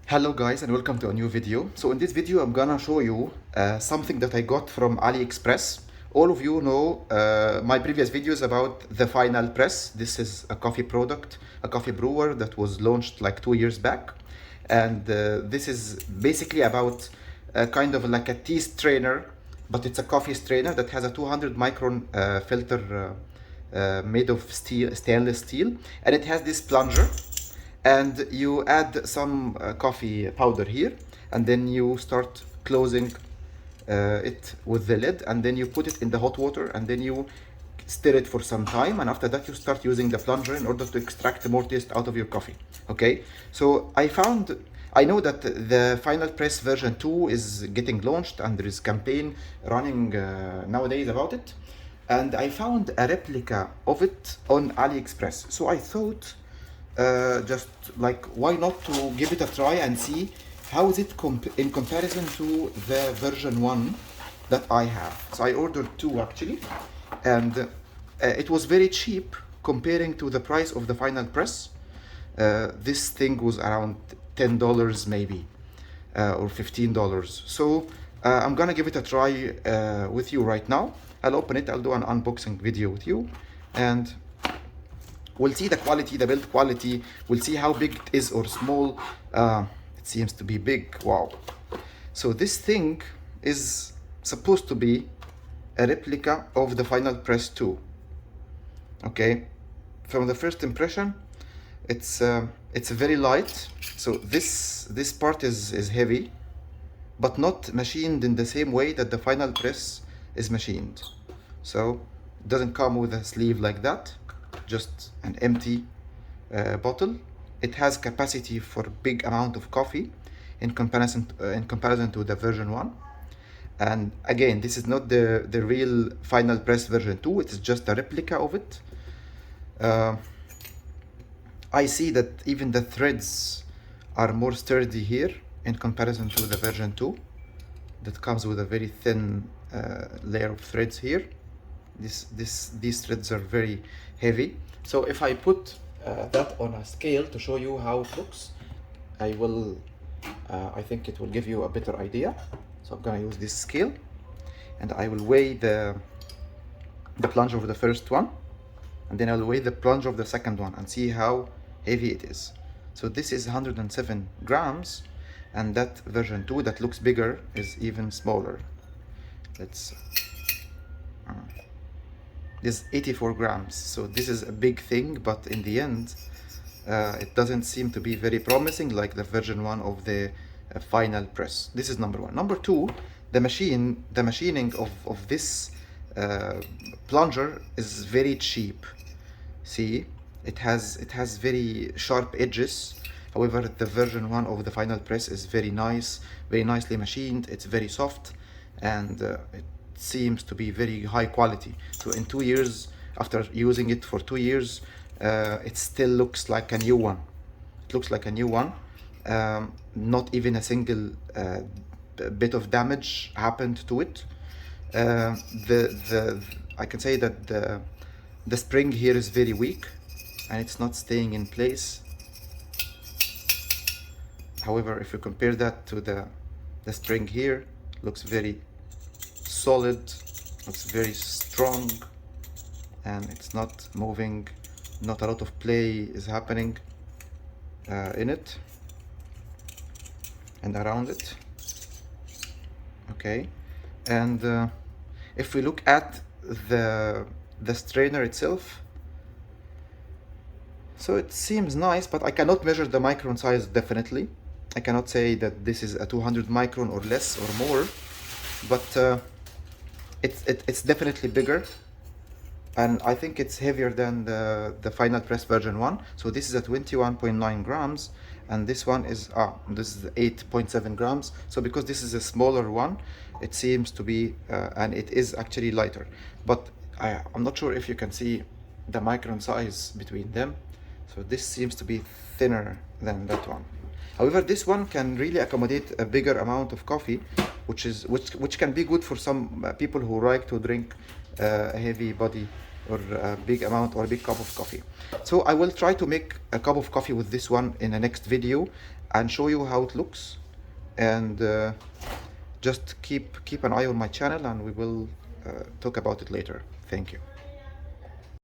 Hello guys and welcome to a new video. So in this video I'm gonna show you something that I got from AliExpress. All of you know my previous videos about the Final Press. This is a coffee product, a coffee brewer that was launched like 2 years back. And this is basically about kind of like a tea strainer, but it's a coffee strainer that has a 200 micron filter made of stainless steel, and it has this plunger, and you add some coffee powder here, and then you start closing it with the lid, and then you put it in the hot water, and then you stir it for some time, and after that you start using the plunger in order to extract more taste out of your coffee. Okay, so I know that the Final Press version 2 is getting launched, and there is campaign running nowadays about it, and I found a replica of it on AliExpress. So I thought, just like, why not to give it a try and see how is it in comparison to the version 1 that I have. So I ordered two actually, and it was very cheap comparing to the price of the Final Press. This thing was around $10 maybe, or $15. So I'm gonna give it a try with you right now. I'll open it, I'll do an unboxing video with you, and we'll see the quality, the build quality. We'll see how big it is or small. It seems to be big. Wow. So this thing is supposed to be a replica of the Final Press 2. Okay. From the first impression, it's very light. So this part is heavy, but not machined in the same way that the Final Press is machined. So it doesn't come with a sleeve like that, just an empty bottle. It has capacity for big amount of coffee in comparison to the version 1. And again, this is not the real Final Press version 2, it's just a replica of it. I see that even the threads are more sturdy here in comparison to the version 2 that comes with a very thin layer of threads here. These threads are very heavy. So if I put that on a scale to show you how it looks, I think it will give you a better idea. So I'm gonna use this scale, and I will weigh the plunge of the first one, and then I'll weigh the plunge of the second one and see how heavy it is. So this is 107 grams, and that version 2 that looks bigger is even smaller. Let's this is 84 grams, so this is a big thing, but in the end it doesn't seem to be very promising like the version 1 of the Final Press. This is number one. Number two, the machining of this plunger is very cheap. See, it has very sharp edges. However, the version 1 of the Final Press is very nice, very nicely machined. It's very soft, and it seems to be very high quality. So in 2 years, after using it for 2 years, it still looks like a new one. It looks like a new one. Not even a single bit of damage happened to it. I can say that the spring here is very weak, and it's not staying in place. However, if you compare that to the spring here, looks very solid, looks very strong, and it's not moving. Not a lot of play is happening in it and around it. Okay, and if we look at the strainer itself, so it seems nice, but I cannot measure the micron size. Definitely I cannot say that this is a 200 micron or less or more, but it's definitely bigger, and I think it's heavier than the Final Press version 1. So this is at 21.9 grams, and this one is this is 8.7 grams. So because this is a smaller one, it seems to be and it is actually lighter, but I'm not sure if you can see the micron size between them. So this seems to be thinner than that one. However, this one can really accommodate a bigger amount of coffee, which can be good for some people who like to drink a heavy body or a big amount or a big cup of coffee. So I will try to make a cup of coffee with this one in the next video and show you how it looks. And just keep an eye on my channel, and we will talk about it later. Thank you.